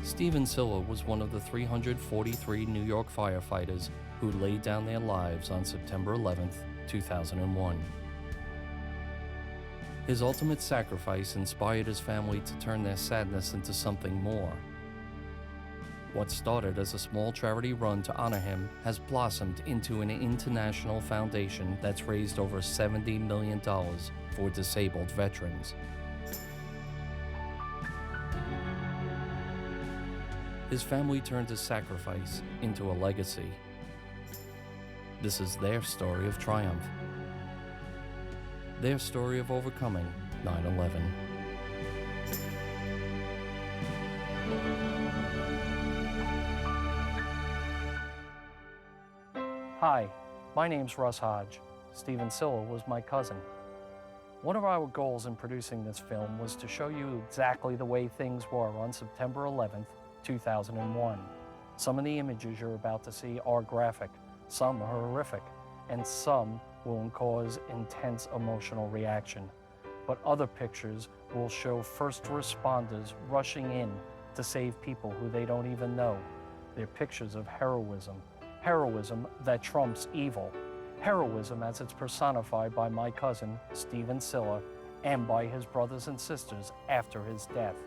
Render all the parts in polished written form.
Stephen Siller was one of the 343 New York firefighters who laid down their lives on September 11, 2001. His ultimate sacrifice inspired his family to turn their sadness into something more. What started as a small charity run to honor him has blossomed into an international foundation that's raised over $70 million for disabled veterans. His family turned his sacrifice into a legacy. This is their story of triumph. Their story of overcoming 9/11. Hi, my name's Russ Hodge. Stephen Siller was my cousin. One of our goals in producing this film was to show you exactly the way things were on September 11th, 2001. Some of the images you're about to see are graphic, some are horrific, and some will cause intense emotional reaction. But other pictures will show first responders rushing in to save people who they don't even know. They're pictures of heroism. Heroism that trumps evil. Heroism as it's personified by my cousin, Stephen Siller, and by his brothers and sisters after his death.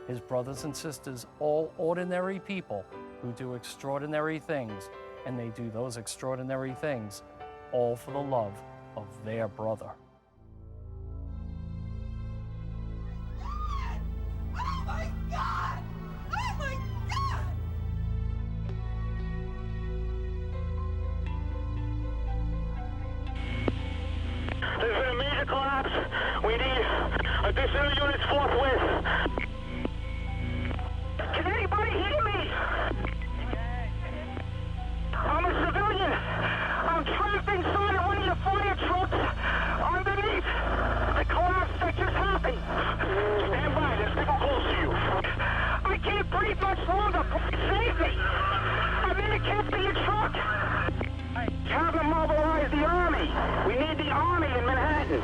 His brothers and sisters, all ordinary people who do extraordinary things, and they do those extraordinary things all for the love of their brother. Oh my God! Oh my God! There's been a major collapse. We need additional units forthwith. Can anybody hear me? I'm a civilian. I'm trapped inside of one of your fire trucks underneath the collapse that just happened. Stand by. There's people close to you. I can't breathe much longer. Save me. I'm in the cab of your truck. Have them mobilize the army. We need the army in Manhattan.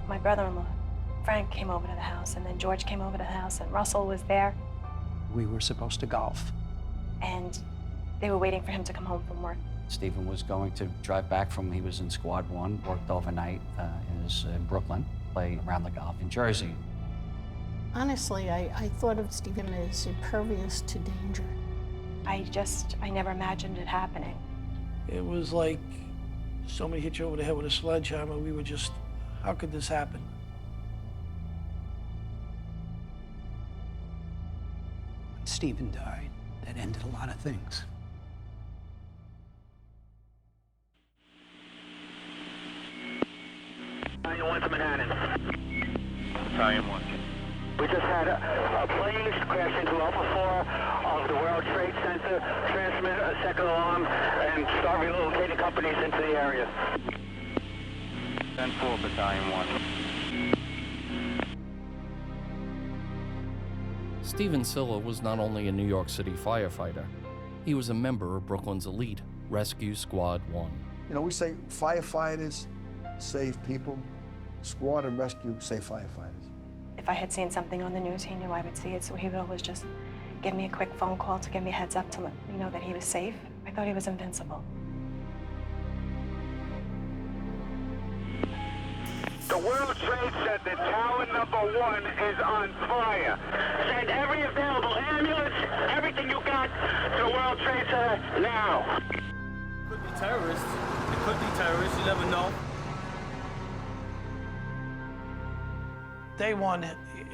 My brother-in-law, Frank, came over to the house, and then George came over to the house, and Russell was there. We were supposed to golf. And they were waiting for him to come home from work. Stephen was going to drive back from, he was in Squad 1, worked overnight in Brooklyn, play around the golf in Jersey. Honestly, I thought of Stephen as impervious to danger. I never imagined it happening. It was like somebody hit you over the head with a sledgehammer. We were just, how could this happen? When Stephen died, that ended a lot of things. Battalion 1 to Manhattan. Battalion 1. We just had a plane crash into Alpha 4 of the World Trade Center, transmit a second alarm, and start relocating companies into the area. 10-4, Battalion 1. Stephen Siller was not only a New York City firefighter, he was a member of Brooklyn's elite Rescue Squad 1. You know, we say firefighters save people, squad and rescue save firefighters. If I had seen something on the news, he knew I would see it, so he would always just give me a quick phone call to give me a heads up to let me know that he was safe. I thought he was invincible. The World Trade Center, tower number 1 is on fire. Send every available ambulance, everything you got to the World Trade Center now. Could be terrorists. It could be terrorists, you never know. Day one,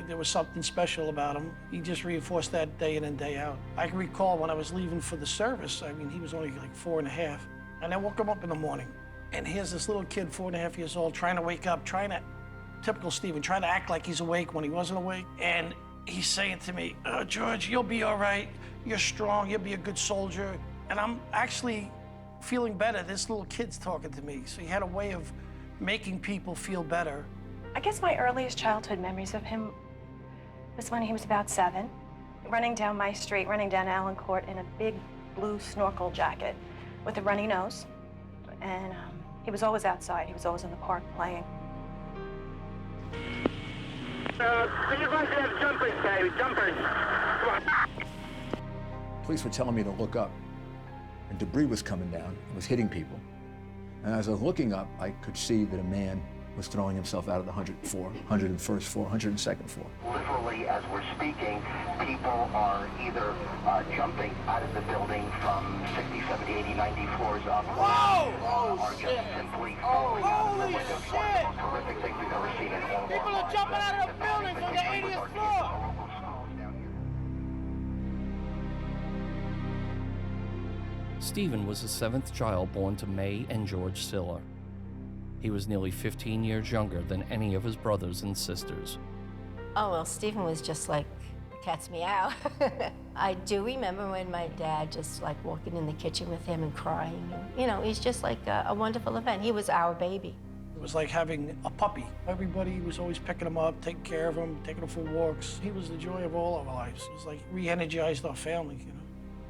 there was something special about him. He just reinforced that day in and day out. I can recall when I was leaving for the service, I mean, he was only like 4.5. And I woke him up in the morning. And here's this little kid, 4.5 years old, trying to wake up, typical Stephen, trying to act like he's awake when he wasn't awake. And he's saying to me, "Oh, George, you'll be all right. You're strong, you'll be a good soldier." And I'm actually feeling better. This little kid's talking to me. So he had a way of making people feel better. I guess my earliest childhood memories of him was when he was about 7, running down my street, running down Allen Court in a big blue snorkel jacket with a runny nose. And He was always outside. He was always in the park playing. See if I can have jumpers, baby, jumpers. Come on. Police were telling me to look up, and debris was coming down. It was hitting people. And as I was looking up, I could see that a man was throwing himself out of the 101st floor, 102nd floor. Literally, as we're speaking, people are either jumping out of the building from 60, 70, 80, 90 floors up. Whoa! Or just simply falling out of the Holy windows. shit! One of the most horrific things we've ever seen in all of our People are lives. jumping out of the building from the 80th floor! Stephen was the seventh child born to May and George Siller. He was nearly 15 years younger than any of his brothers and sisters. Oh, well, Stephen was just like cat's meow. I do remember when my dad just like walking in the kitchen with him and crying. And, you know, he's just like a wonderful event. He was our baby. It was like having a puppy. Everybody was always picking him up, taking care of him, taking him for walks. He was the joy of all of our lives. It was like re-energized our family, you know.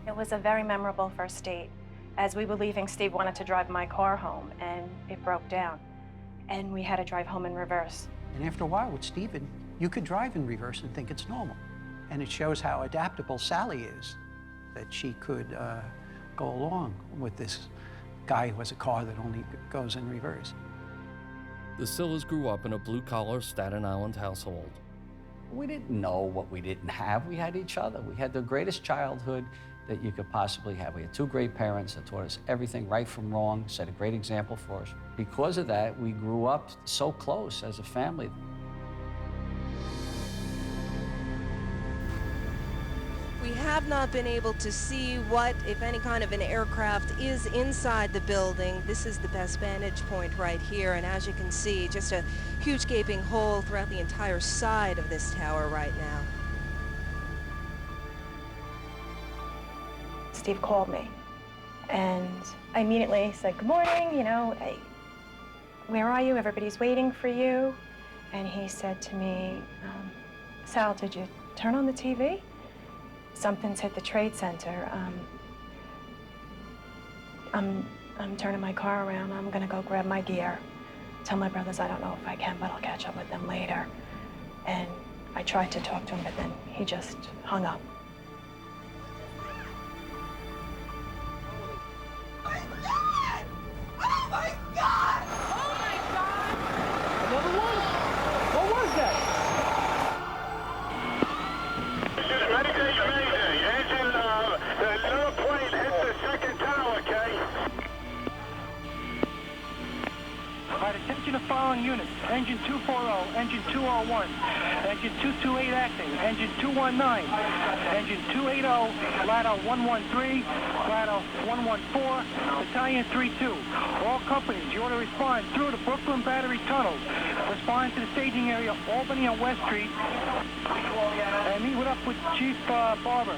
It was a very memorable first date. As we were leaving, Steve wanted to drive my car home, and it broke down. And we had to drive home in reverse. And after a while with Stephen, you could drive in reverse and think it's normal. And it shows how adaptable Sally is, that she could go along with this guy who has a car that only goes in reverse. The Sillers grew up in a blue-collar Staten Island household. We didn't know what we didn't have. We had each other. We had the greatest childhood that you could possibly have. We had two great parents that taught us everything right from wrong, set a great example for us. Because of that, we grew up so close as a family. We have not been able to see what, if any kind of an aircraft is inside the building. This is the best vantage point right here, and as you can see, just a huge gaping hole throughout the entire side of this tower right now. Steve called me, and I immediately said, "Good morning, you know, hey, where are you? Everybody's waiting for you." And he said to me, "Sal, did you turn on the TV? Something's hit the Trade Center. I'm turning my car around. I'm gonna go grab my gear. Tell my brothers I don't know if I can, but I'll catch up with them later." And I tried to talk to him, but then he just hung up. Oh my God! Oh my God! Another one? What was that? Mayday, mayday. Engine, the little plane hit the second tower, okay? Provide attention to following units. Engine 240, engine 201, engine 228 acting, engine 219, engine 280, ladder 113, ladder 114, battalion 32. All companies, you are to respond through the Brooklyn Battery Tunnel. Respond to the staging area, Albany and West Street, and meet up with Chief Barber.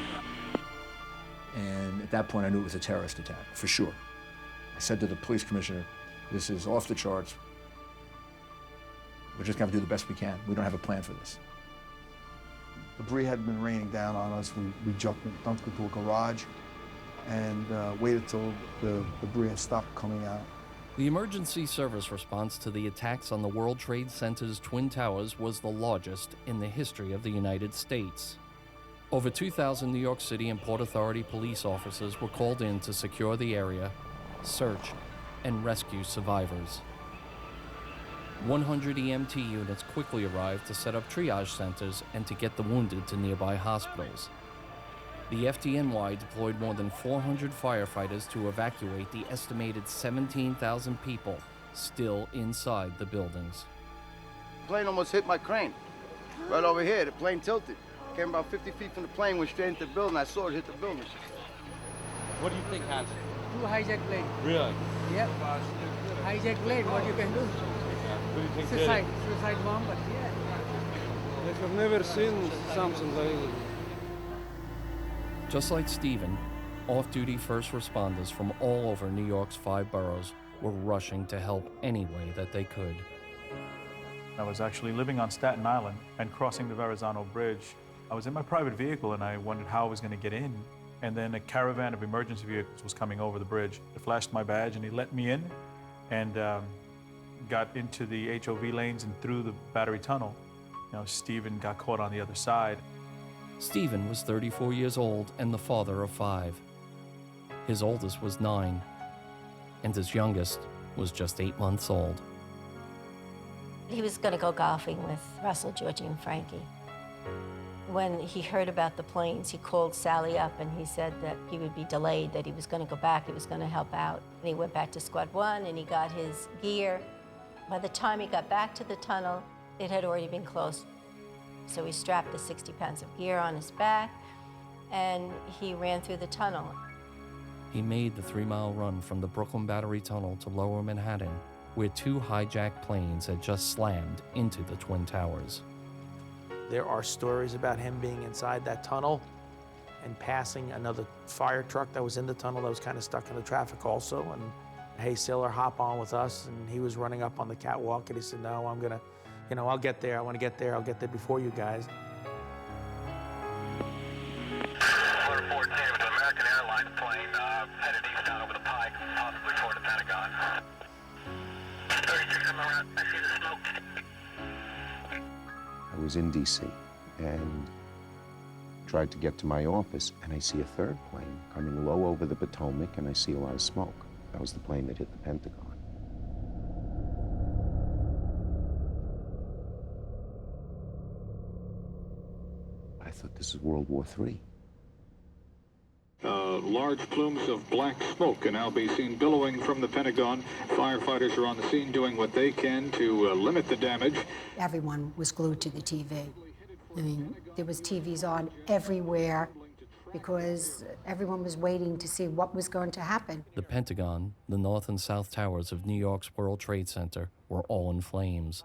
And at that point, I knew it was a terrorist attack, for sure. I said to the police commissioner, "This is off the charts. We're just gonna have to do the best we can. We don't have a plan for this." Debris had been raining down on us. We dumped into a garage and waited till the debris had stopped coming out. The emergency service response to the attacks on the World Trade Center's Twin Towers was the largest in the history of the United States. Over 2,000 New York City and Port Authority police officers were called in to secure the area, search, and rescue survivors. 100 EMT units quickly arrived to set up triage centers and to get the wounded to nearby hospitals. The FDNY deployed more than 400 firefighters to evacuate the estimated 17,000 people still inside the buildings. The plane almost hit my crane. Right over here, the plane tilted. Came about 50 feet from the plane, went straight into the building. I saw it hit the building. What do you think happened? Two hijacked plane. Really? Yep. Hijacked plane, what you can do? What do you think Suicide bomb, but yeah. I've never seen something like it. Just like Stephen, off-duty first responders from all over New York's 5 boroughs were rushing to help any way that they could. I was actually living on Staten Island and crossing the Verrazano Bridge. I was in my private vehicle and I wondered how I was going to get in. And then a caravan of emergency vehicles was coming over the bridge. It flashed my badge and he let me in. and got into the HOV lanes and through the Battery Tunnel. You know, Stephen got caught on the other side. Stephen was 34 years old and the father of 5. His oldest was 9, and his youngest was just 8 months old. He was going to go golfing with Russell, Georgie, and Frankie. When he heard about the planes, he called Sally up and he said that he would be delayed, that he was going to go back, he was going to help out. And he went back to Squad 1 and he got his gear. By the time he got back to the tunnel, it had already been closed. So he strapped the 60 pounds of gear on his back and he ran through the tunnel. He made the 3-mile run from the Brooklyn Battery Tunnel to Lower Manhattan, where 2 hijacked planes had just slammed into the Twin Towers. There are stories about him being inside that tunnel and passing another fire truck that was in the tunnel that was kind of stuck in the traffic also. And hey, Siller, hop on with us. And he was running up on the catwalk and he said, no, I'm gonna, you know, I'll get there. I want to get there. I'll get there before you guys. Order 14 with an American Airlines plane headed eastbound over the pike, possibly toward the Pentagon. 36, I'm around. I see the smoke. I was in D.C. and tried to get to my office, and I see a third plane coming low over the Potomac, and I see a lot of smoke. That was the plane that hit the Pentagon. I thought this is World War III. Large plumes of black smoke can now be seen billowing from the Pentagon. Firefighters are on the scene doing what they can to limit the damage. Everyone was glued to the TV. I mean, there was TVs on everywhere because everyone was waiting to see what was going to happen. The Pentagon, the North and South Towers of New York's World Trade Center were all in flames.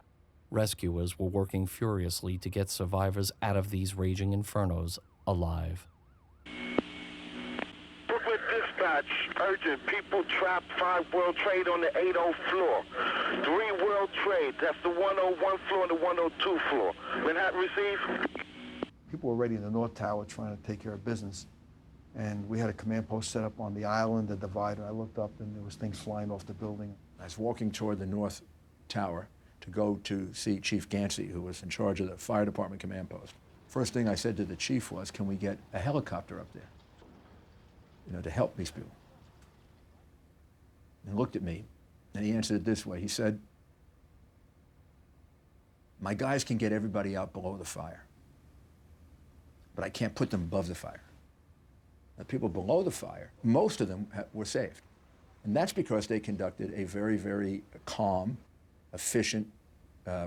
Rescuers were working furiously to get survivors out of these raging infernos alive. Brooklyn Dispatch, urgent. People trapped 5 World Trade on the 80 floor. 3 World Trade, that's the 101 floor and the 102 floor. Manhattan received. People were already in the North Tower trying to take care of business. And we had a command post set up on the island, the divider. I looked up and there was things flying off the building. I was walking toward the North Tower to go to see Chief Gansey, who was in charge of the fire department command post. First thing I said to the chief was, can we get a helicopter up there, you know, to help these people? And he looked at me, and he answered it this way. He said, my guys can get everybody out below the fire, but I can't put them above the fire. The people below the fire, most of them were saved. And that's because they conducted a very, very calm, efficient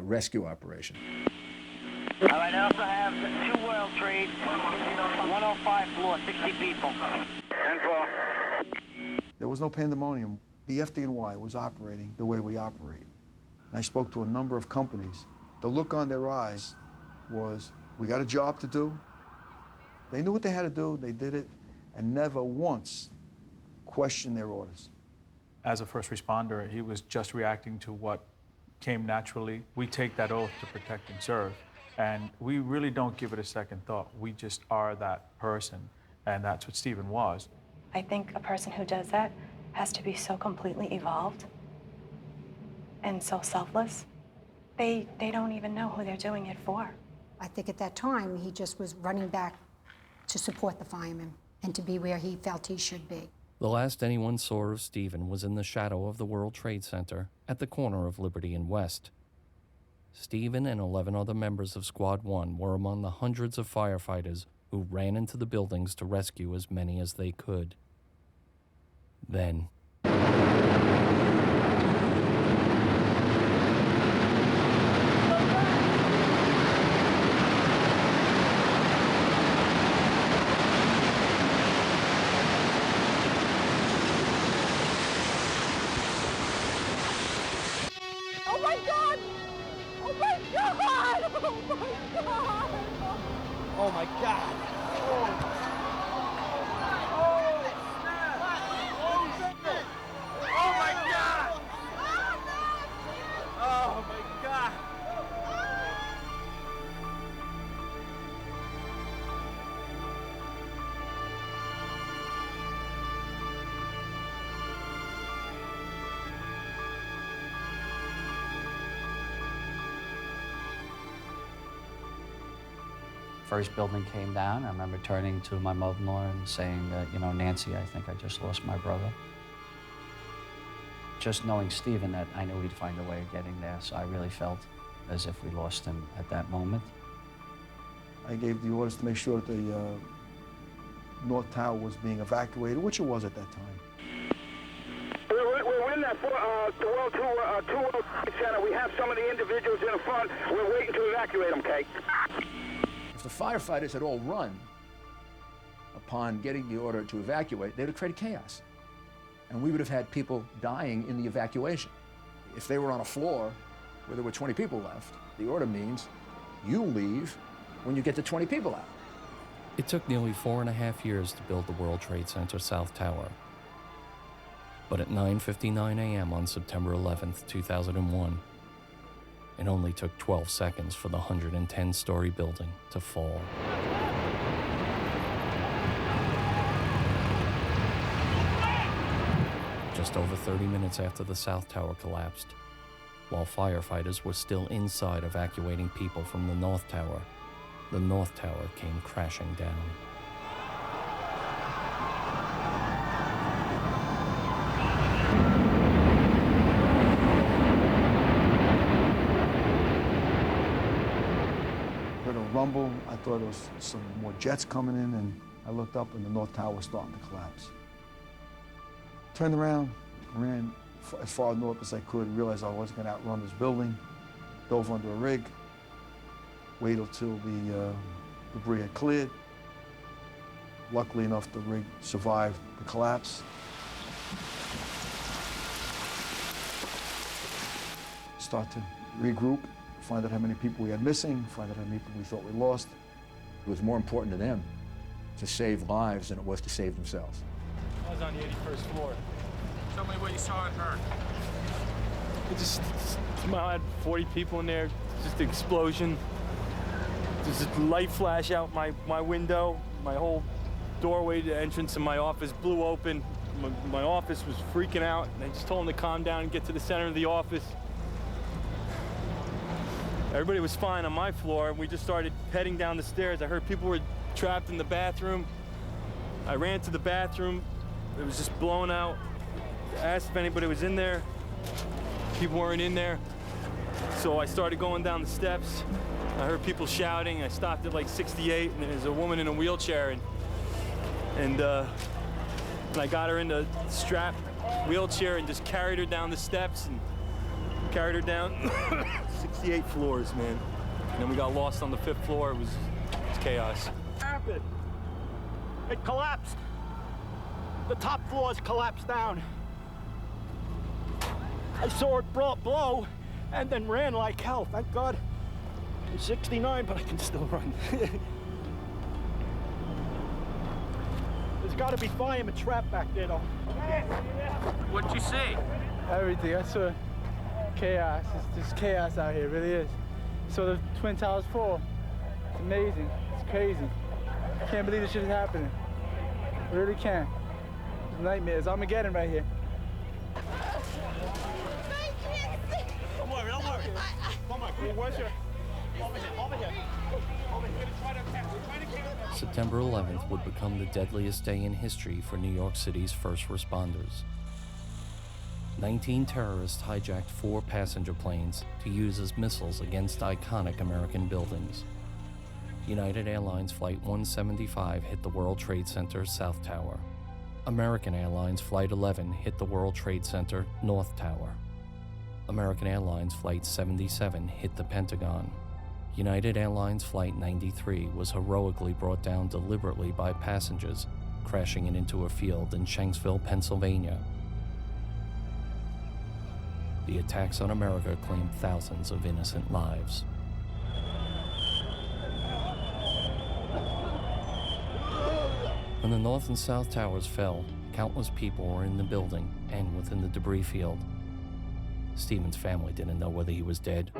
rescue operation. All right, I also have 2 World Trade, 105 floor, 60 people. 10-4. There was no pandemonium. The FDNY was operating the way we operate. And I spoke to a number of companies. The look on their eyes was, we got a job to do. They knew what they had to do, they did it, and never once questioned their orders. As a first responder, he was just reacting to what came naturally. We take that oath to protect and serve, and we really don't give it a second thought. We just are that person, and that's what Stephen was. I think a person who does that has to be so completely evolved and so selfless. They don't even know who they're doing it for. I think at that time, he just was running back to support the firemen and to be where he felt he should be. The last anyone saw of Stephen was in the shadow of the World Trade Center at the corner of Liberty and West. Stephen and 11 other members of Squad 1 were among the hundreds of firefighters who ran into the buildings to rescue as many as they could. Then, Oh my God! Oh my God! Oh my God! Oh my God! Oh my God! Oh my God! first building came down, I remember turning to my mother-in-law and saying, you know, Nancy, I think I just lost my brother. Just knowing Stephen, that I knew he'd find a way of getting there, so I really felt as if we lost him at that moment. I gave the orders to make sure that the North Tower was being evacuated, which it was at that time. We're in that the World Trade Center. We have some of the individuals in the front. We're waiting to evacuate them, Kate. If the firefighters had all run upon getting the order to evacuate, they would have created chaos. And we would have had people dying in the evacuation. If they were on a floor where there were 20 people left, the order means you leave when you get to 20 people out. It took nearly 4.5 years to build the World Trade Center South Tower. But at 9:59 a.m. on September 11th, 2001, it only took 12 seconds for the 110-story building to fall. Just over 30 minutes after the South Tower collapsed, while firefighters were still inside evacuating people from the North Tower, the North Tower came crashing down. Heard a rumble. I thought there was some more jets coming in, and I looked up, and the North Tower was starting to collapse. Turned around, ran as far north as I could, realized I wasn't going to outrun this building, dove under a rig, waited till the debris had cleared. Luckily enough, the rig survived the collapse. Start to regroup, find out how many people we had missing, find out how many people we thought we lost. It was more important to them to save lives than it was to save themselves. I was on the 81st floor. Tell me what you saw and heard. I had 40 people in there, just an explosion. There's a light flash out my window. My whole doorway to the entrance of my office blew open. My office was freaking out. And I just told them to calm down and get to the center of the office. Everybody was fine on my floor, and we just started heading down the stairs. I heard people were trapped in the bathroom. I ran to the bathroom. It was just blown out. I asked if anybody was in there. People weren't in there. So I started going down the steps. I heard people shouting. I stopped at like 68, and there's a woman in a wheelchair. And I got her in the strap wheelchair and just carried her down the steps and carried her down 68 floors, man. And then we got lost on the 5th floor. It was chaos. What happened? It collapsed. The top floors collapsed down. I saw it blow and then ran like hell. Thank God. I'm 69, but I can still run. There's got to be firemen trapped back there, though. What'd you see? Everything. I saw chaos. It's just chaos out here. It really is. So the Twin Towers fall. It's amazing. It's crazy. I can't believe this shit is happening. I really can't. It's nightmares. Armageddon right here. Don't worry. Come on, where's your... Over here. September 11th would become the deadliest day in history for New York City's first responders. 19 terrorists hijacked 4 passenger planes to use as missiles against iconic American buildings. United Airlines Flight 175 hit the World Trade Center South Tower. American Airlines Flight 11 hit the World Trade Center North Tower. American Airlines Flight 77 hit the Pentagon. United Airlines Flight 93 was heroically brought down deliberately by passengers, crashing it into a field in Shanksville, Pennsylvania. The attacks on America claimed thousands of innocent lives. When the North and South Towers fell, countless people were in the building and within the debris field. Stephen's family didn't know whether he was dead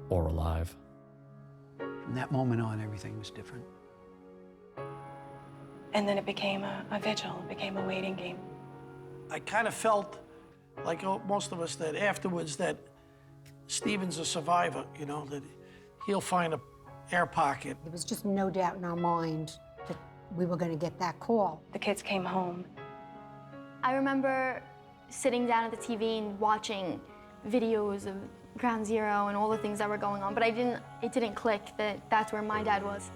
or alive. From that moment on, everything was different. And then it became a vigil, it became a waiting game. I kind of felt, like most of us, that afterwards that Stephen's a survivor, you know, that he'll find air pocket. There was just no doubt in our mind that we were going to get that call. The kids came home. I remember sitting down at the TV and watching videos of Ground Zero and all the things that were going on, but it didn't click that that's where my dad was.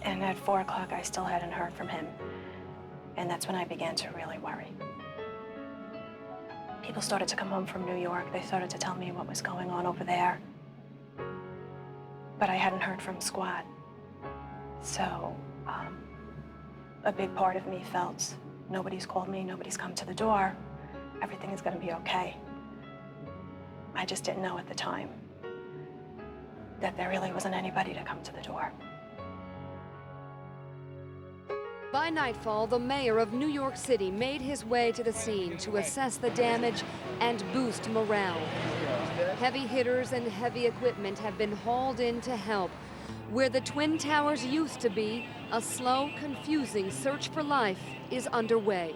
And at 4 o'clock, I still hadn't heard from him. And that's when I began to really worry. People started to come home from New York. They started to tell me what was going on over there. But I hadn't heard from Squad. So, a big part of me felt, nobody's called me, nobody's come to the door. Everything is gonna be okay. I just didn't know at the time that there really wasn't anybody to come to the door. By nightfall, the mayor of New York City made his way to the scene to assess the damage and boost morale. Heavy hitters and heavy equipment have been hauled in to help. Where the Twin Towers used to be, a slow, confusing search for life is underway.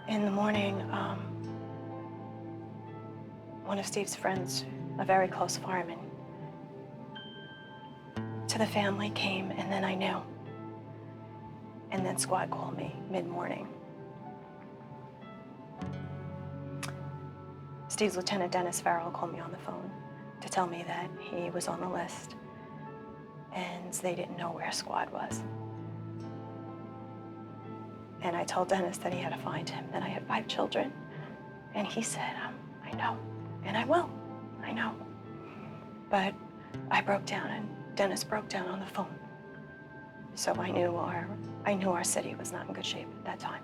In the morning, one of Steve's friends, a very close fireman, to the family came, and then I knew. And then Squad called me mid-morning. Steve's Lieutenant Dennis Farrell called me on the phone to tell me that he was on the list and they didn't know where Squad was. And I told Dennis that he had to find him, that I had 5 children. And he said, I know, and I will, I know. But I broke down and Dennis broke down on the phone. So I knew our city was not in good shape at that time.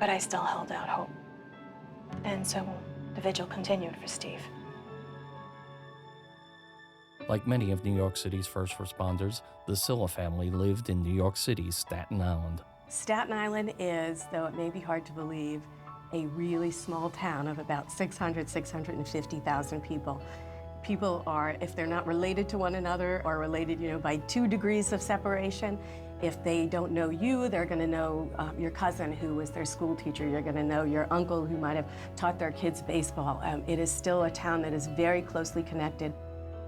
But I still held out hope. And so the vigil continued for Steve. Like many of New York City's first responders, the Siller family lived in New York City's Staten Island. Staten Island is, though it may be hard to believe, a really small town of about 650,000 people. People are, if they're not related to one another or related, by 2 degrees of separation, if they don't know you, they're going to know your cousin who was their school teacher. You're going to know your uncle who might have taught their kids baseball. It is still a town that is very closely connected.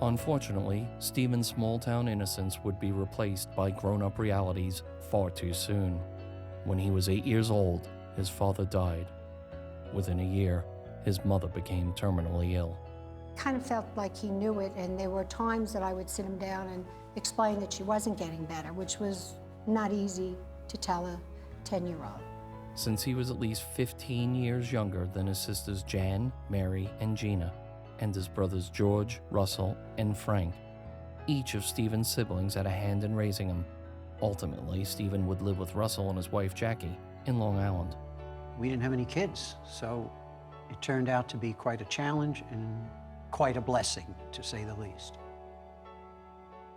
Unfortunately, Stephen's small-town innocence would be replaced by grown-up realities far too soon. When he was 8 years old, his father died. Within a year, his mother became terminally ill. Kind of felt like he knew it, and there were times that I would sit him down and explain that she wasn't getting better, which was not easy to tell a 10-year-old. Since he was at least 15 years younger than his sisters Jan, Mary, and Gina, and his brothers George, Russell, and Frank, each of Stephen's siblings had a hand in raising him. Ultimately, Stephen would live with Russell and his wife Jackie in Long Island. We didn't have any kids, so it turned out to be quite a challenge and quite a blessing, to say the least.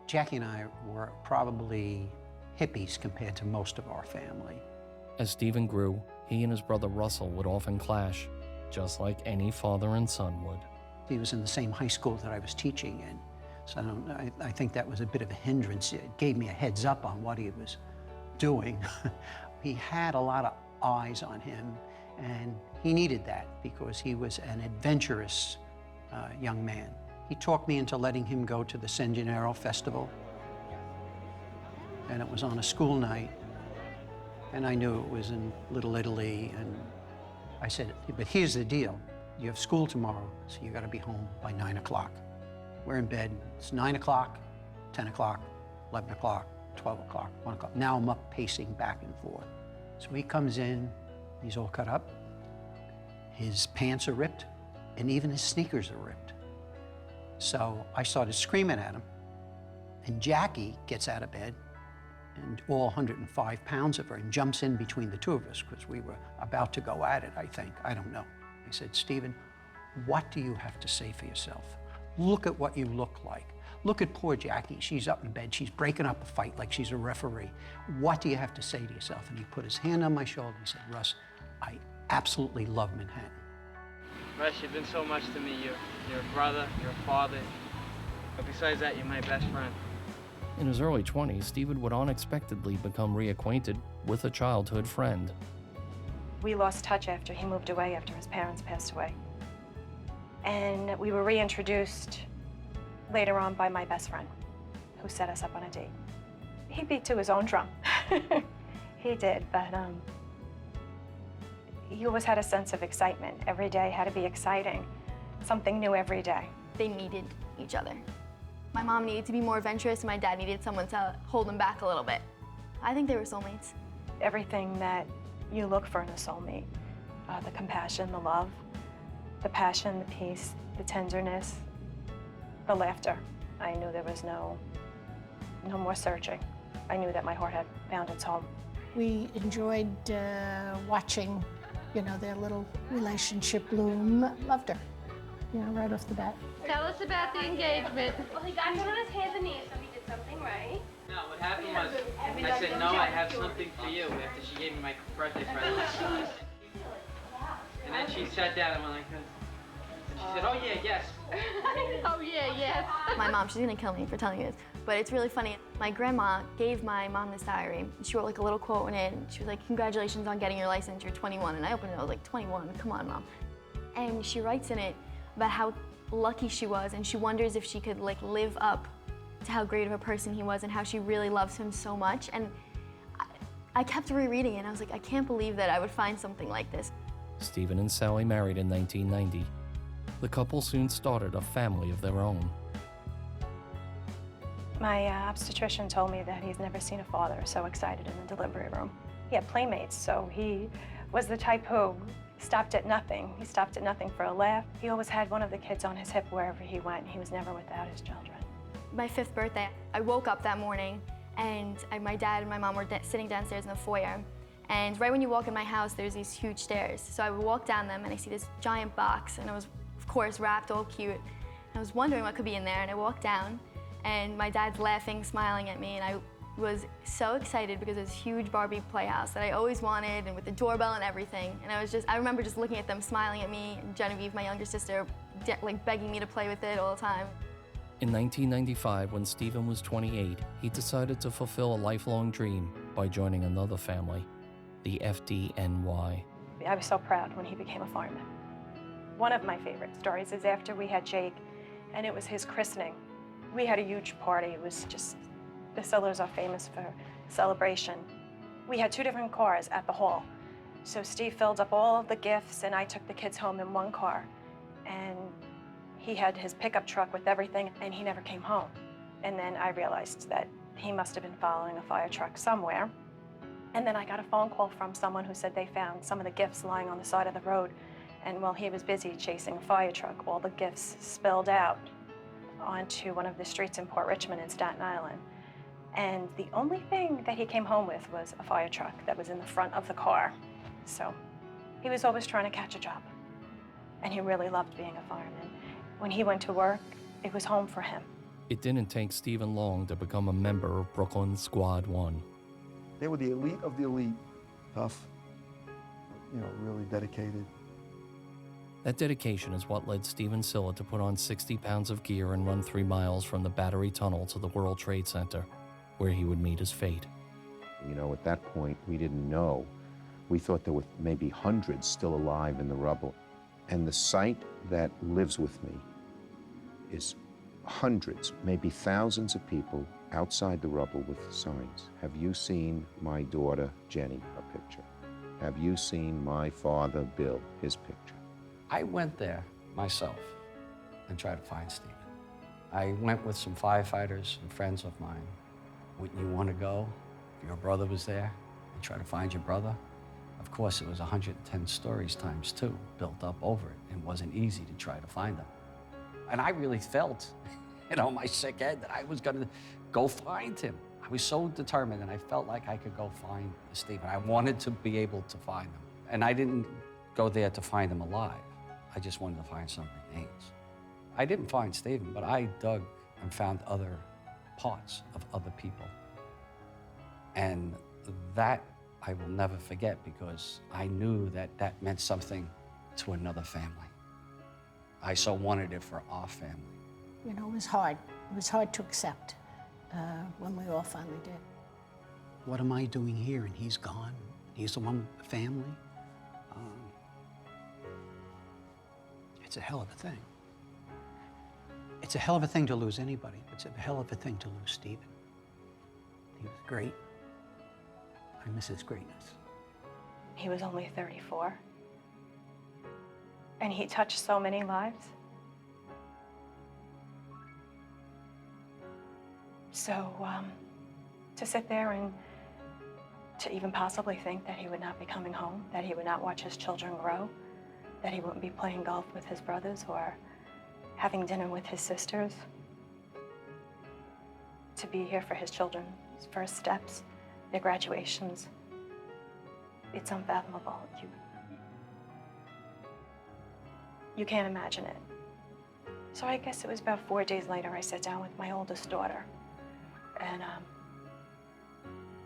Jackie and I were probably hippies compared to most of our family. As Stephen grew, he and his brother Russell would often clash, just like any father and son would. He was in the same high school that I was teaching in, so I think that was a bit of a hindrance. It gave me a heads up on what he was doing. He had a lot of eyes on him, and he needed that because he was an adventurous young man. He talked me into letting him go to the San Gennaro Festival, and it was on a school night, and I knew it was in Little Italy, and I said, but here's the deal. You have school tomorrow, so you gotta be home by 9 o'clock. We're in bed, it's 9 o'clock, 10 o'clock, 11 o'clock, 12 o'clock, 1 o'clock. Now I'm up pacing back and forth. So he comes in, he's all cut up, his pants are ripped, and even his sneakers are ripped. So I started screaming at him, and Jackie gets out of bed, and all 105 pounds of her, and jumps in between the two of us, because we were about to go at it, I think, I don't know. I said, Stephen, what do you have to say for yourself? Look at what you look like. Look at poor Jackie. She's up in bed. She's breaking up a fight like she's a referee. What do you have to say to yourself? And he put his hand on my shoulder and said, Russ, I absolutely love Manhattan. Russ, you've been so much to me. You're a brother, you're a father. But besides that, you're my best friend. In his early 20s, Stephen would unexpectedly become reacquainted with a childhood friend. We lost touch after he moved away, after his parents passed away. And we were reintroduced later on by my best friend, who set us up on a date. He beat to his own drum. He did, but he always had a sense of excitement. Every day had to be exciting, something new every day. They needed each other. My mom needed to be more adventurous, and my dad needed someone to hold him back a little bit. I think they were soulmates. Everything that you look for in a soulmate, the compassion, the love, the passion, the peace, the tenderness, the laughter. I knew there was no more searching. I knew that my heart had found its home. We enjoyed watching, their little relationship bloom. Loved her, right off the bat. Tell us about the engagement. Well, he got down on his hands and knees, so he did something right. No, what happened was, I said, no, I have something for you, after she gave me my birthday present. And then she sat down and went like this. And she said, oh yeah, yes. Oh yeah, yes. My mom, she's gonna kill me for telling you this, but it's really funny. My grandma gave my mom this diary. She wrote like a little quote in it. She was like, congratulations on getting your license, you're 21. And I opened it, I was like, 21, come on, Mom. And she writes in it about how lucky she was, and she wonders if she could live up to how great of a person he was and how she really loves him so much. And I kept rereading it, and I was like, I can't believe that I would find something like this. Stephen and Sally married in 1990. The couple soon started a family of their own. My obstetrician told me that he's never seen a father so excited in the delivery room. He had playmates, so he was the type who stopped at nothing. He stopped at nothing for a laugh. He always had one of the kids on his hip wherever he went. He was never without his children. My 5th birthday, I woke up that morning, and my dad and my mom were sitting downstairs in the foyer. And right when you walk in my house, there's these huge stairs. So I would walk down them, and I see this giant box, and it was, of course, wrapped all cute. And I was wondering what could be in there, and I walked down, and my dad's laughing, smiling at me, and I was so excited because it was a huge Barbie playhouse that I always wanted, and with the doorbell and everything. And I remember just looking at them, smiling at me, and Genevieve, my younger sister, begging me to play with it all the time. In 1995, when Stephen was 28, he decided to fulfill a lifelong dream by joining another family, the FDNY. I was so proud when he became a fireman. One of my favorite stories is after we had Jake, and it was his christening. We had a huge party. It was just, the Sillers are famous for celebration. We had 2 different cars at the hall. So Steve filled up all of the gifts, and I took the kids home in one car. And he had his pickup truck with everything, and he never came home. And then I realized that he must have been following a fire truck somewhere. And then I got a phone call from someone who said they found some of the gifts lying on the side of the road. And while he was busy chasing a fire truck, all the gifts spilled out onto one of the streets in Port Richmond in Staten Island. And the only thing that he came home with was a fire truck that was in the front of the car. So he was always trying to catch a job. And he really loved being a fireman. When he went to work, it was home for him. It didn't take Stephen long to become a member of Brooklyn Squad 1. They were the elite of the elite. Tough, really dedicated. That dedication is what led Stephen Siller to put on 60 pounds of gear and run 3 miles from the Battery Tunnel to the World Trade Center, where he would meet his fate. At that point, we didn't know. We thought there were maybe hundreds still alive in the rubble. And the sight that lives with me is hundreds, maybe thousands of people outside the rubble with signs. Have you seen my daughter, Jenny, her picture? Have you seen my father, Bill, his picture? I went there myself and tried to find Stephen. I went with some firefighters and friends of mine. Wouldn't you want to go if your brother was there and try to find your brother? Of course, it was 110 stories times 2 built up over it. It wasn't easy to try to find them. And I really felt, my sick head that I was going to go find him. I was so determined, and I felt like I could go find Stephen. I wanted to be able to find him. And I didn't go there to find him alive. I just wanted to find some remains. I didn't find Stephen, but I dug and found other parts of other people. And that I will never forget, because I knew that that meant something to another family. I so wanted it for our family. It was hard. It was hard to accept when we all finally did. What am I doing here? And he's gone. He's the one with the family. It's a hell of a thing. It's a hell of a thing to lose anybody. It's a hell of a thing to lose Stephen. He was great. I miss his greatness. He was only 34. And he touched so many lives. So, to sit there and to even possibly think that he would not be coming home, that he would not watch his children grow, that he wouldn't be playing golf with his brothers or having dinner with his sisters, to be here for his children's first steps, their graduations, it's unfathomable. You can't imagine it. So I guess it was about 4 days later I sat down with my oldest daughter, and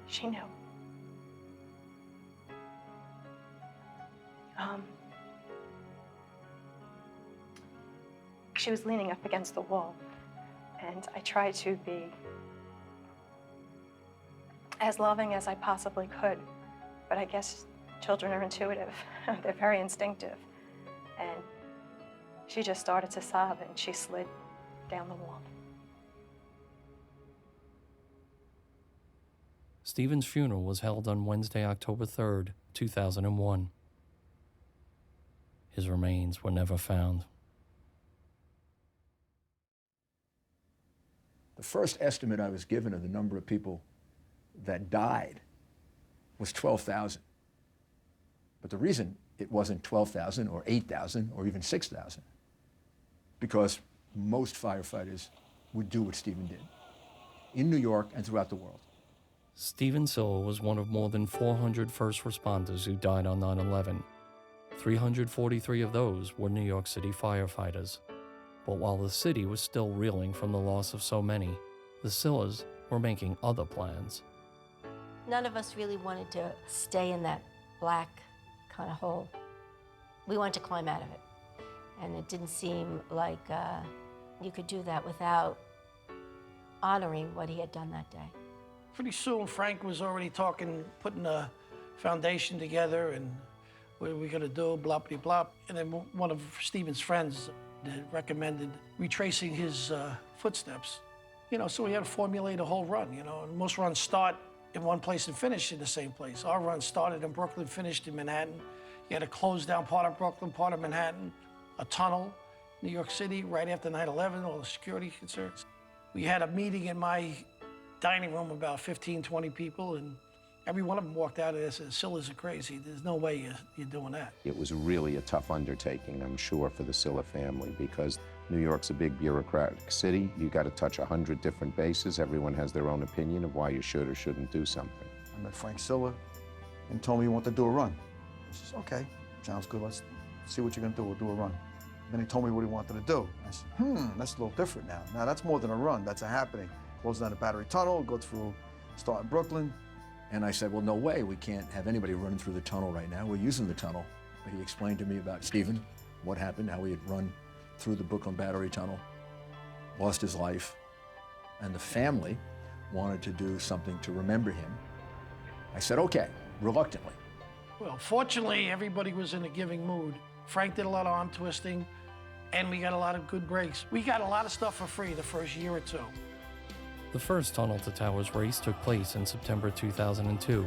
she knew. She was leaning up against the wall, and I tried to be as loving as I possibly could, but I guess children are intuitive. They're very instinctive. And she just started to sob, and she slid down the wall. Stephen's funeral was held on Wednesday, October 3rd, 2001. His remains were never found. The first estimate I was given of the number of people that died was 12,000. But the reason it wasn't 12,000 or 8,000 or even 6,000, because most firefighters would do what Stephen did in New York and throughout the world. Stephen Siller was one of more than 400 first responders who died on 9/11. 343 of those were New York City firefighters. But while the city was still reeling from the loss of so many, the Sillers were making other plans. None of us really wanted to stay in that black kind of hole. We wanted to climb out of it. And it didn't seem like you could do that without honoring what he had done that day. Pretty soon, Frank was already talking, putting a foundation together, and what are we gonna do, blah, blah, blah. And then one of Stephen's friends recommended retracing his footsteps. You know, so we had to formulate a whole run, you know, and most runs start in one place and finish in the same place. Our run started in Brooklyn, finished in Manhattan. You had to close down part of Brooklyn, part of Manhattan, a tunnel, New York City, right after 9/11, all the security concerns. We had a meeting in my dining room, about 15, 20 people, and every one of them walked out of there and said, Sillers are crazy. There's no way you're doing that. It was really a tough undertaking, I'm sure, for the Siller family, because New York's a big bureaucratic city. You got to touch 100 different bases. Everyone has their own opinion of why you should or shouldn't do something. I met Frank Siller and told me he wanted to do a run. I said, okay, sounds good. Let's see what you're going to do. We'll do a run. Then he told me what he wanted to do. I said, that's a little different now. Now, that's more than a run. That's a happening. Close down the Battery Tunnel, go through, start in Brooklyn. And I said, well, no way. We can't have anybody running through the tunnel right now. We're using the tunnel. But he explained to me about Stephen, what happened, how he had run through the Brooklyn Battery Tunnel, lost his life, and the family wanted to do something to remember him. I said, okay, reluctantly. Well, fortunately, everybody was in a giving mood. Frank did a lot of arm twisting, and we got a lot of good breaks. We got a lot of stuff for free the first year or two. The first Tunnel to Towers race took place in September 2002.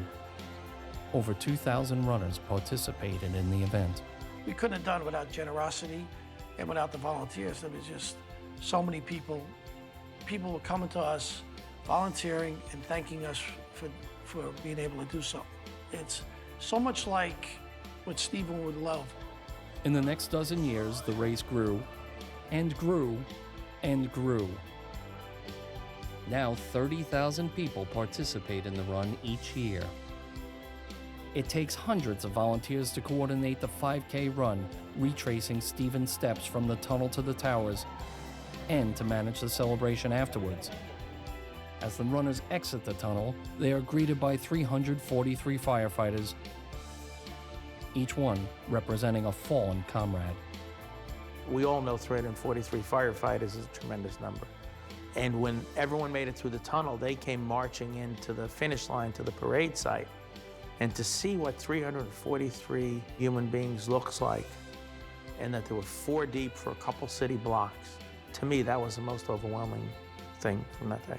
Over 2,000 runners participated in the event. We couldn't have done it without generosity and without the volunteers. There was just so many people. People were coming to us, volunteering and thanking us for being able to do something. It's so much like what Stephen would love. In the next dozen years, the race grew and grew and grew. Now 30,000 people participate in the run each year. It takes hundreds of volunteers to coordinate the 5K run, retracing Stephen's steps from the tunnel to the towers, and to manage the celebration afterwards. As the runners exit the tunnel, they are greeted by 343 firefighters, each one representing a fallen comrade. We all know 343 firefighters is a tremendous number. And when everyone made it through the tunnel, they came marching into the finish line to the parade site. And to see what 343 human beings looks like, and that there were 4 deep for a couple city blocks, To me, that was the most overwhelming thing from that day.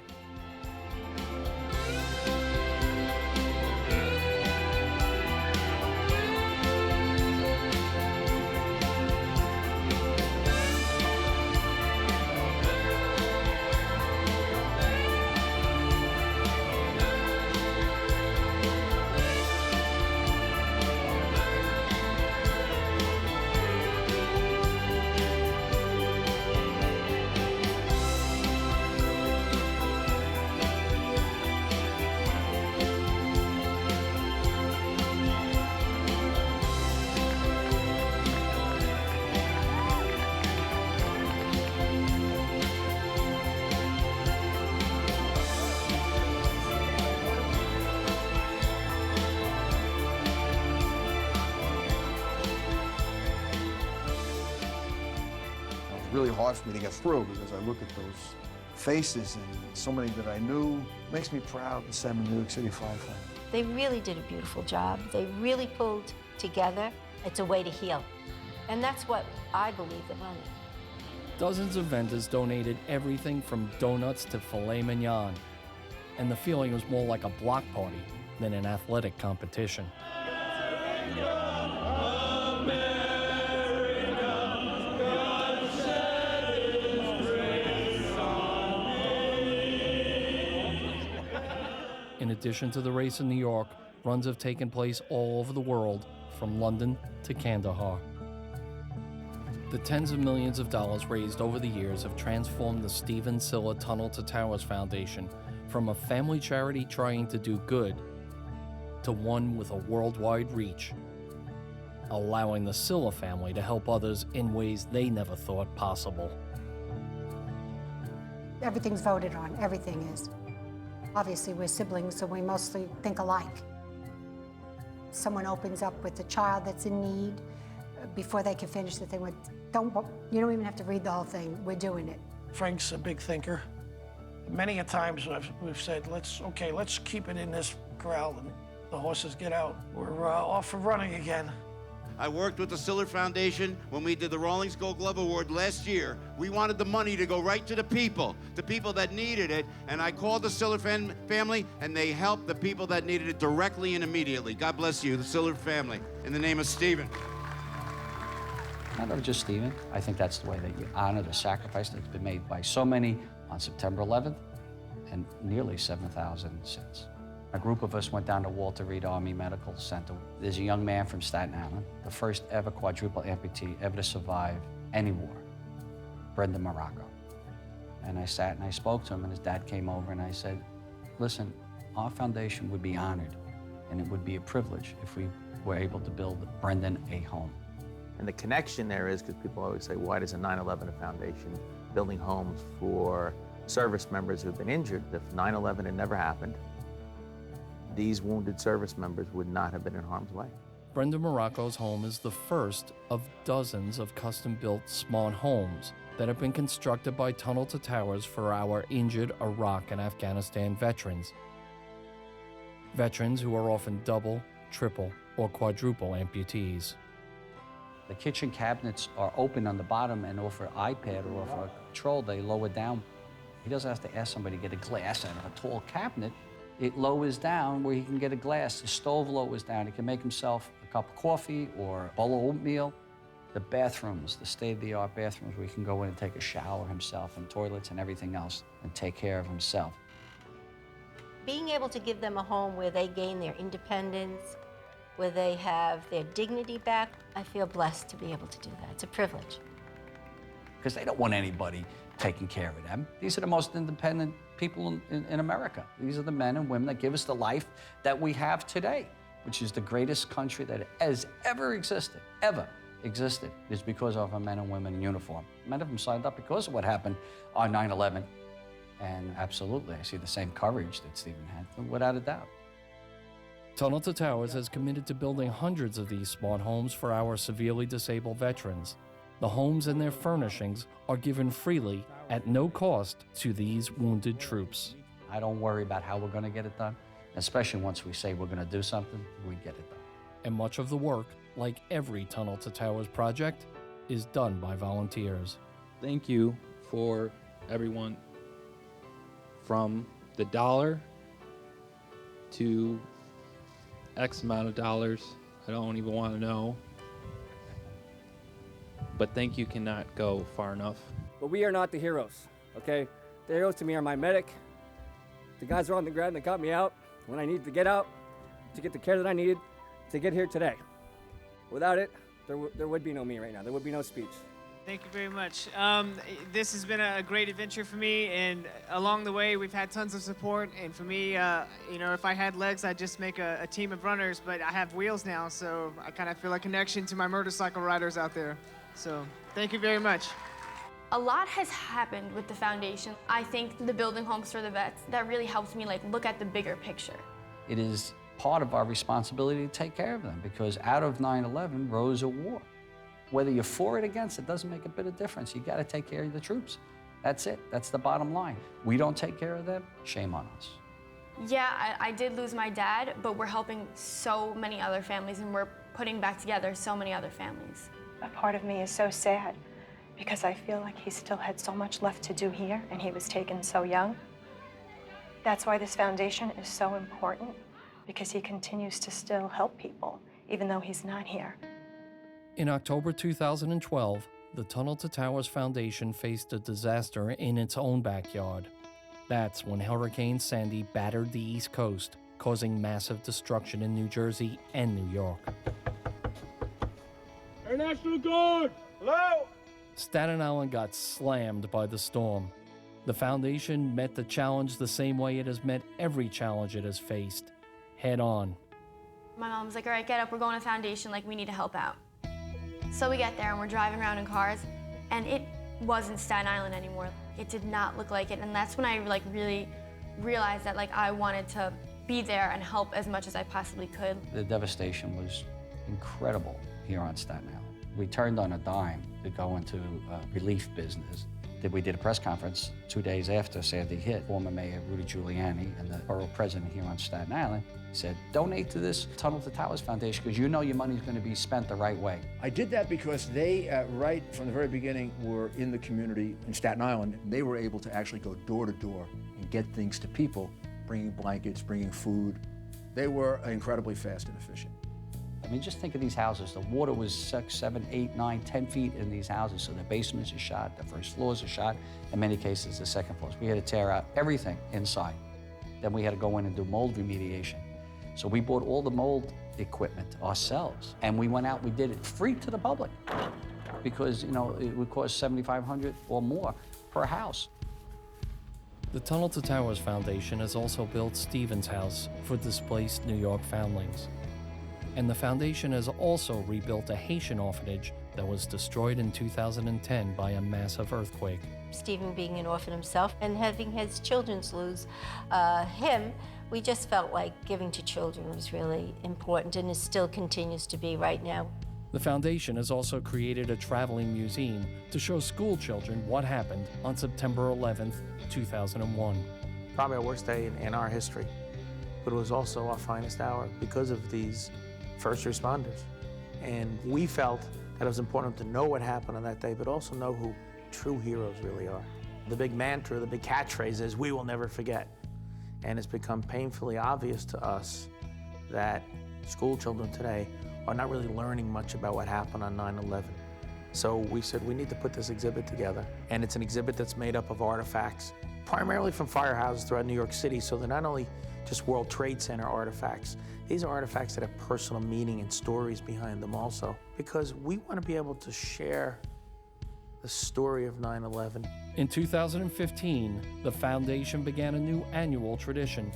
Really hard for me to get through because I look at those faces and so many that I knew. It makes me proud to say I'm a New York City firefighter. They really did a beautiful job. They really pulled together. It's a way to heal. And that's what I believe in running. Dozens of vendors donated everything from donuts to filet mignon, and the feeling was more like a block party than an athletic competition. In addition to the race in New York, runs have taken place all over the world, from London to Kandahar. The tens of millions of dollars raised over the years have transformed the Stephen Siller Tunnel to Towers Foundation from a family charity trying to do good to one with a worldwide reach, allowing the Siller family to help others in ways they never thought possible. Everything's voted on, everything is. Obviously, we're siblings, so we mostly think alike. Someone opens up with a child that's in need, before they can finish the thing, you don't even have to read the whole thing. We're doing it. Frank's a big thinker. Many a times we've said, let's keep it in this corral and the horses get out. We're off for running again. I worked with the Siller Foundation when we did the Rawlings Gold Glove Award last year. We wanted the money to go right to the people that needed it, and I called the Siller family, and they helped the people that needed it directly and immediately. God bless you, the Siller family, in the name of Stephen. Not just Stephen. I think that's the way that you honor the sacrifice that's been made by so many on September 11th, and nearly 7,000 since. A group of us went down to Walter Reed Army Medical Center. There's a young man from Staten Island, the first ever quadruple amputee ever to survive any war, Brendan Morocco. And I sat and I spoke to him, and his dad came over, and I said, listen, our foundation would be honored, and it would be a privilege if we were able to build Brendan a home. And the connection there is, because people always say, why does a 9/11 foundation building homes for service members who've been injured? If 9/11 had never happened, these wounded service members would not have been in harm's way. Brendan Morocco's home is the first of dozens of custom-built smart homes that have been constructed by Tunnel to Towers for our injured Iraq and Afghanistan veterans. Veterans who are often double, triple, or quadruple amputees. The kitchen cabinets are open on the bottom, and off an iPad or off a control, they lower down. He doesn't have to ask somebody to get a glass out of a tall cabinet. It lowers down where he can get a glass. The stove lowers down. He can make himself a cup of coffee or a bowl of oatmeal. The bathrooms, the state-of-the-art bathrooms where he can go in and take a shower himself, and toilets and everything else, and take care of himself. Being able to give them a home where they gain their independence, where they have their dignity back, I feel blessed to be able to do that. It's a privilege. Because they don't want anybody taking care of them. These are the most independent people in America. These are the men and women that give us the life that we have today, which is the greatest country that has ever existed, is because of our men and women in uniform. Many of them signed up because of what happened on 9/11. And absolutely, I see the same courage that Stephen had, without a doubt. Tunnel to Towers has committed to building hundreds of these smart homes for our severely disabled veterans. The homes and their furnishings are given freely at no cost to these wounded troops. I don't worry about how we're going to get it done, especially once we say we're going to do something, we get it done. And much of the work, like every Tunnel to Towers project, is done by volunteers. Thank you for everyone from the dollar to X amount of dollars. I don't even want to know. But thank you cannot go far enough. But we are not the heroes, okay? The heroes to me are my medic, the guys who are on the ground that got me out when I needed to get out, to get the care that I needed to get here today. Without it, there would be no me right now. There would be no speech. Thank you very much. This has been a great adventure for me, and along the way, we've had tons of support. And for me, you know, if I had legs, I'd just make a team of runners, but I have wheels now, so I kind of feel a connection to my motorcycle riders out there. So thank you very much. A lot has happened with the foundation. I think the building homes for the vets, that really helps me like look at the bigger picture. It is part of our responsibility to take care of them, because out of 9/11 rose a war. Whether you're for it or against it doesn't make a bit of difference. You got to take care of the troops. That's it. That's the bottom line. We don't take care of them, shame on us. Yeah, I did lose my dad, but we're helping so many other families, and we're putting back together so many other families. A part of me is so sad because I feel like he still had so much left to do here, and he was taken so young. That's why this foundation is so important, because he continues to still help people, even though he's not here. In October 2012, the Tunnel to Towers Foundation faced a disaster in its own backyard. That's when Hurricane Sandy battered the East Coast, causing massive destruction in New Jersey and New York. Air National Guard! Hello? Staten Island got slammed by the storm. The foundation met the challenge the same way it has met every challenge it has faced, head on. My mom was like, all right, get up, we're going to foundation, like we need to help out. So we get there and we're driving around in cars, and it wasn't Staten Island anymore. It did not look like it, and that's when I like really realized that like I wanted to be there and help as much as I possibly could. The devastation was incredible here on Staten Island. We turned on a dime to go into relief business. We did a press conference 2 days after Sandy hit. Former Mayor Rudy Giuliani and the borough president here on Staten Island said, donate to this Tunnel to Towers Foundation because you know your money's going to be spent the right way. I did that because they, right from the very beginning, were in the community in Staten Island. They were able to actually go door to door and get things to people, bringing blankets, bringing food. They were incredibly fast and efficient. I mean, just think of these houses. The water was 6, 7, 8, 9, 10 feet in these houses, so the basements are shot, the first floors are shot, in many cases the second floors. We had to tear out everything inside. Then we had to go in and do mold remediation. So we bought all the mold equipment ourselves, and we went out, we did it free to the public because, you know, it would cost $7,500 or more per house. The Tunnel to Towers Foundation has also built Stephen's House for displaced New York foundlings. And the foundation has also rebuilt a Haitian orphanage that was destroyed in 2010 by a massive earthquake. Stephen being an orphan himself and having his children lose him, we just felt like giving to children was really important, and it still continues to be right now. The foundation has also created a traveling museum to show school children what happened on September 11th, 2001. Probably our worst day in our history, but it was also our finest hour because of these first responders. And we felt that it was important to know what happened on that day, but also know who true heroes really are. The big mantra, the big catchphrase is, we will never forget. And it's become painfully obvious to us that school children today are not really learning much about what happened on 9/11. So we said we need to put this exhibit together. And it's an exhibit that's made up of artifacts, primarily from firehouses throughout New York City. So they're not only just World Trade Center artifacts. These are artifacts that have personal meaning and stories behind them also, because we want to be able to share the story of 9/11. In 2015, the foundation began a new annual tradition,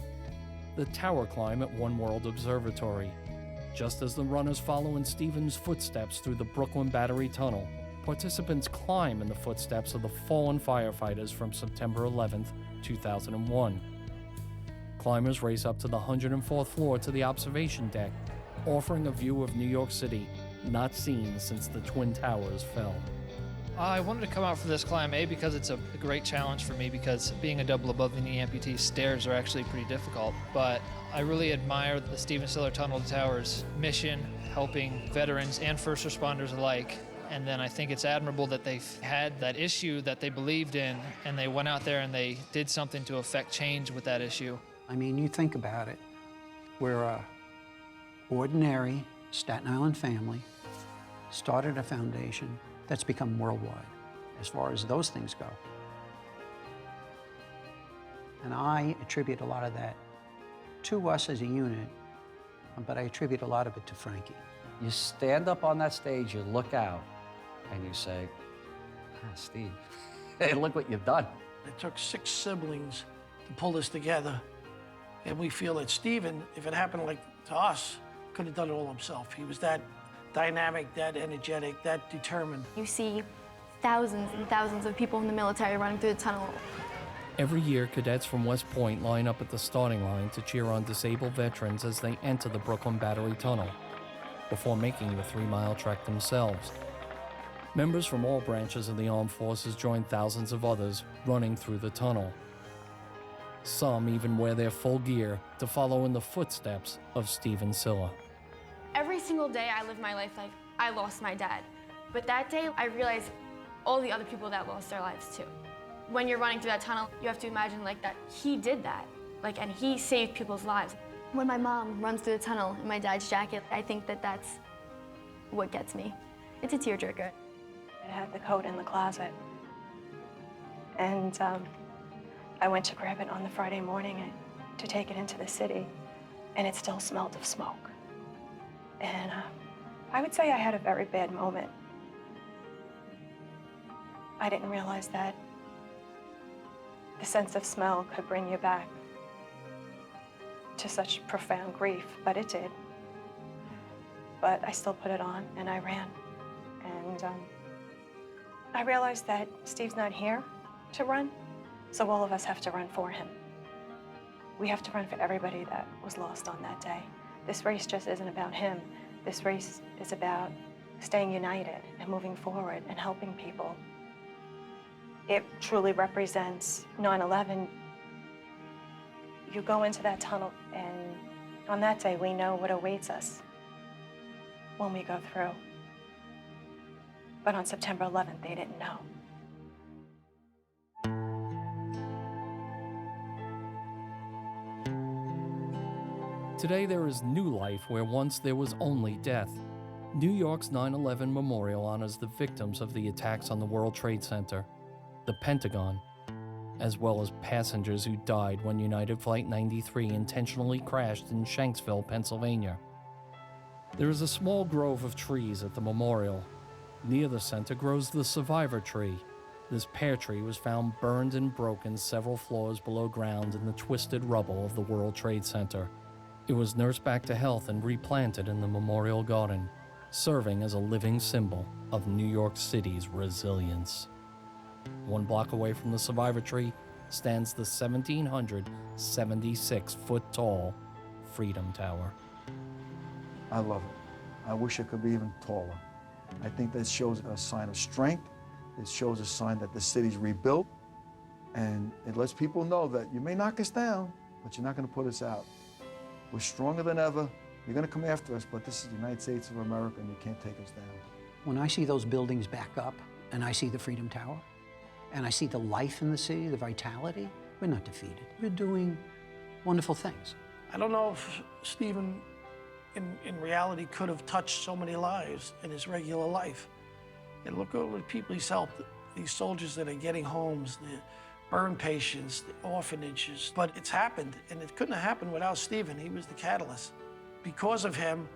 the tower climb at One World Observatory. Just as the runners follow in Stephen's footsteps through the Brooklyn Battery Tunnel, participants climb in the footsteps of the fallen firefighters from September 11th, 2001. Climbers race up to the 104th floor to the observation deck, offering a view of New York City not seen since the Twin Towers fell. I wanted to come out for this climb, because it's a great challenge for me, because being a double above the knee amputee, stairs are actually pretty difficult. But I really admire the Stephen Siller Tunnel to Towers mission, helping veterans and first responders alike. And then I think it's admirable that they've had that issue that they believed in, and they went out there and they did something to affect change with that issue. I mean, you think about it. We're a ordinary Staten Island family, started a foundation that's become worldwide as far as those things go. And I attribute a lot of that to us as a unit, but I attribute a lot of it to Frankie. You stand up on that stage, you look out, and you say, Steve, hey, look what you've done. It took 6 siblings to pull this together. And we feel that Stephen, if it happened like to us, could have done it all himself. He was that dynamic, that energetic, that determined. You see thousands and thousands of people in the military running through the tunnel. Every year, cadets from West Point line up at the starting line to cheer on disabled veterans as they enter the Brooklyn Battery Tunnel, before making the 3-mile trek themselves. Members from all branches of the armed forces join thousands of others running through the tunnel. Some even wear their full gear to follow in the footsteps of Stephen Siller. Every single day I live my life like I lost my dad. But that day I realized all the other people that lost their lives too. When you're running through that tunnel, you have to imagine like that he did that, and he saved people's lives. When my mom runs through the tunnel in my dad's jacket, I think that that's what gets me. It's a tearjerker. I had the coat in the closet. And I went to grab it on the Friday morning to take it into the city, and it still smelled of smoke. And I would say I had a very bad moment. I didn't realize that the sense of smell could bring you back to such profound grief, but it did. But I still put it on and I ran. And I realized that Steve's not here to run, so all of us have to run for him. We have to run for everybody that was lost on that day. This race just isn't about him. This race is about staying united and moving forward and helping people. It truly represents 9/11. You go into that tunnel, and on that day, we know what awaits us when we go through. But on September 11th, they didn't know. Today there is new life where once there was only death. New York's 9/11 Memorial honors the victims of the attacks on the World Trade Center, the Pentagon, as well as passengers who died when United Flight 93 intentionally crashed in Shanksville, Pennsylvania. There is a small grove of trees at the memorial. Near the center grows the survivor tree. This pear tree was found burned and broken several floors below ground in the twisted rubble of the World Trade Center. It was nursed back to health and replanted in the memorial garden, serving as a living symbol of New York City's resilience. 1 block away from the survivor tree stands the 1,776-foot-tall Freedom Tower. I love it. I wish it could be even taller. I think that shows a sign of strength. It shows a sign that the city's rebuilt. And it lets people know that you may knock us down, but you're not going to put us out. We're stronger than ever. You're going to come after us, but this is the United States of America, and you can't take us down. When I see those buildings back up, and I see the Freedom Tower, and I see the life in the city, the vitality, we're not defeated. We're doing wonderful things. I don't know if Stephen, in reality, could have touched so many lives in his regular life. And look at all the people he's helped, these soldiers that are getting homes, the burn patients, the orphanages. But it's happened, and it couldn't have happened without Stephen. He was the catalyst. Because of him,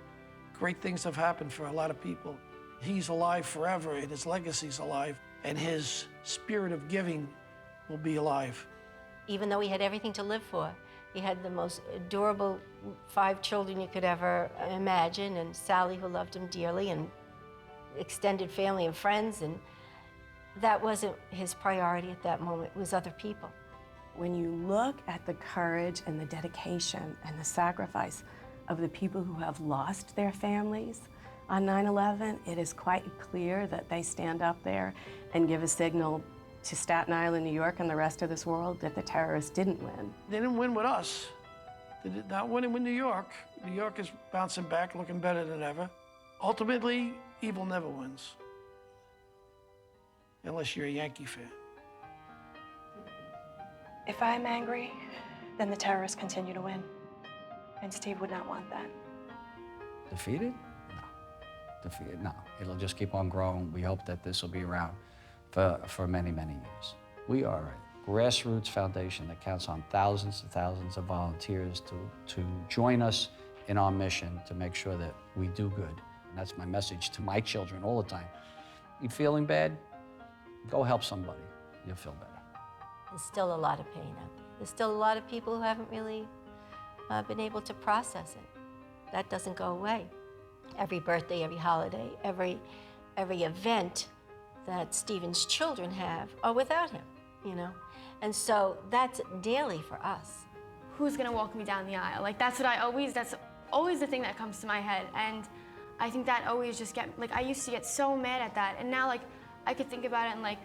great things have happened for a lot of people. He's alive forever, and his legacy's alive, and his spirit of giving will be alive. Even though he had everything to live for, he had the most adorable 5 children you could ever imagine, and Sally, who loved him dearly, and extended family and friends, and that wasn't his priority at that moment. It was other people. When you look at the courage and the dedication and the sacrifice of the people who have lost their families on 9/11, it is quite clear that they stand up there and give a signal to Staten Island, New York, and the rest of this world that the terrorists didn't win. They didn't win with us. They did not win with New York. New York is bouncing back, looking better than ever. Ultimately, evil never wins. unless you're a Yankee fan. If I'm angry, then the terrorists continue to win. And Steve would not want that. Defeated? No. Defeated? No. It'll just keep on growing. We hope that this will be around for many, many years. We are a grassroots foundation that counts on thousands and thousands of volunteers to join us in our mission to make sure that we do good. And that's my message to my children all the time. You feeling bad? Go help somebody. You'll feel better. There's still a lot of pain out there. There's still a lot of people who haven't really been able to process it. That doesn't go away. Every birthday, every holiday, every event that Stephen's children have are without him, you know? And so that's daily for us. Who's gonna walk me down the aisle? Like that's always the thing that comes to my head. And I think that always just I used to get so mad at that. And now like, I could think about it and like,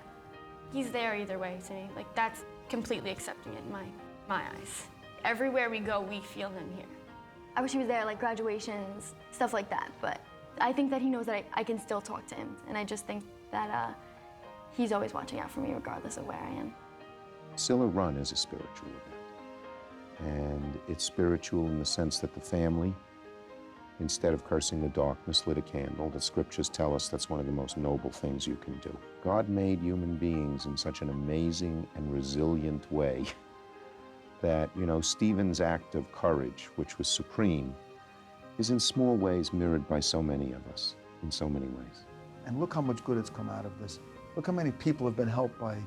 he's there either way to me. Like that's completely accepting it in my eyes. Everywhere we go, we feel him here. I wish he was there, like graduations, stuff like that. But I think that he knows that I can still talk to him. And I just think that he's always watching out for me regardless of where I am. Siller Run is a spiritual event. And it's spiritual in the sense that the family, instead of cursing the darkness, lit a candle. The scriptures tell us that's one of the most noble things you can do. God made human beings in such an amazing and resilient way that, you know, Stephen's act of courage, which was supreme, is in small ways mirrored by so many of us in so many ways. And look how much good has come out of this. Look how many people have been helped by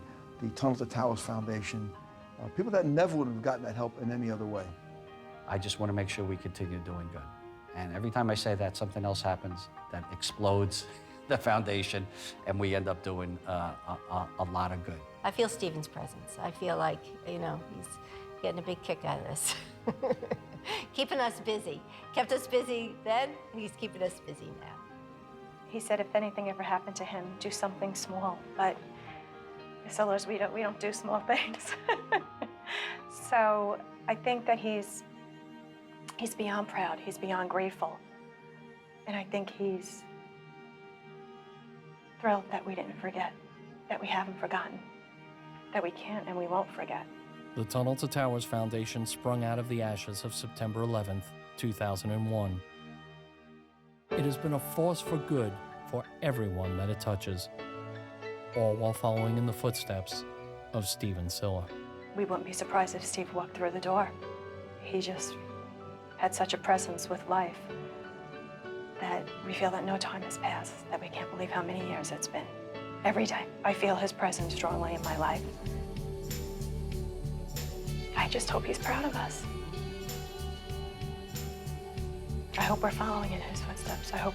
the Tunnel to Towers Foundation, people that never would have gotten that help in any other way. I just want to make sure we continue doing good. And every time I say that, something else happens that explodes the foundation, and we end up doing a lot of good. I feel Stephen's presence. I feel like, you know, he's getting a big kick out of this. Keeping us busy. Kept us busy then, he's keeping us busy now. He said if anything ever happened to him, do something small. But Sillers, we don't do small things. So I think that he's beyond proud. He's beyond grateful. And I think he's thrilled that we didn't forget, that we haven't forgotten, that we can't and we won't forget. The Tunnel to Towers Foundation sprung out of the ashes of September 11th, 2001. It has been a force for good for everyone that it touches, all while following in the footsteps of Stephen Siller. We wouldn't be surprised if Steve walked through the door. He just had such a presence with life that we feel that no time has passed, that we can't believe how many years it's been. Every day, I feel his presence strongly in my life. I just hope he's proud of us. I hope we're following in his footsteps. I hope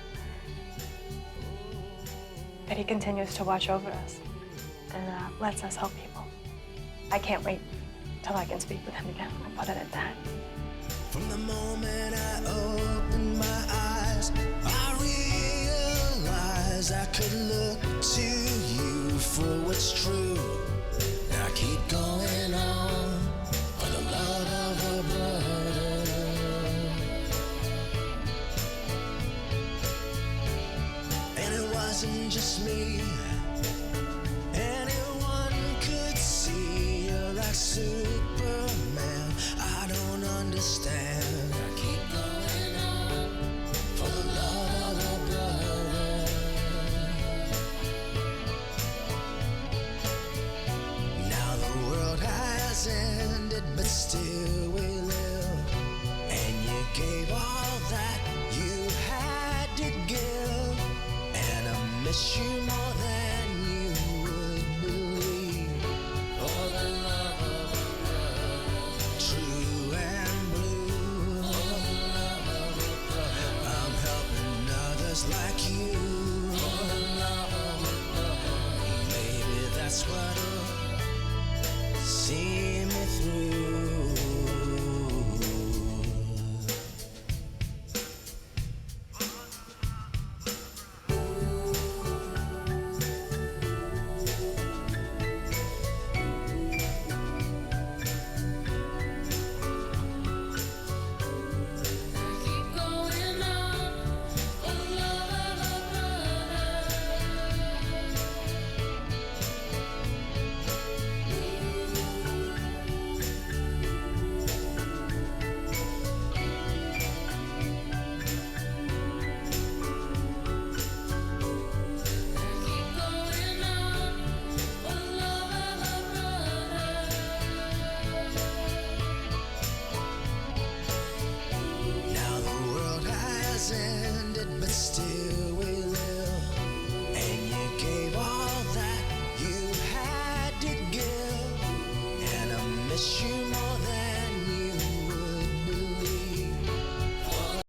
that he continues to watch over us and lets us help people. I can't wait till I can speak with him again. I'll put it at that. From the moment I opened my eyes, I realized I could look to you for what's true. Now keep going on for the love of a brother. And it wasn't just me. Anyone could see you're like Superman. I don't understand. I keep going on for the love of a brother. Now the world has ended, but still we live. And you gave all that you had to give. And I miss you more than you would believe. For the love of a brother, true and blue. For the love of a brother, I'm helping others like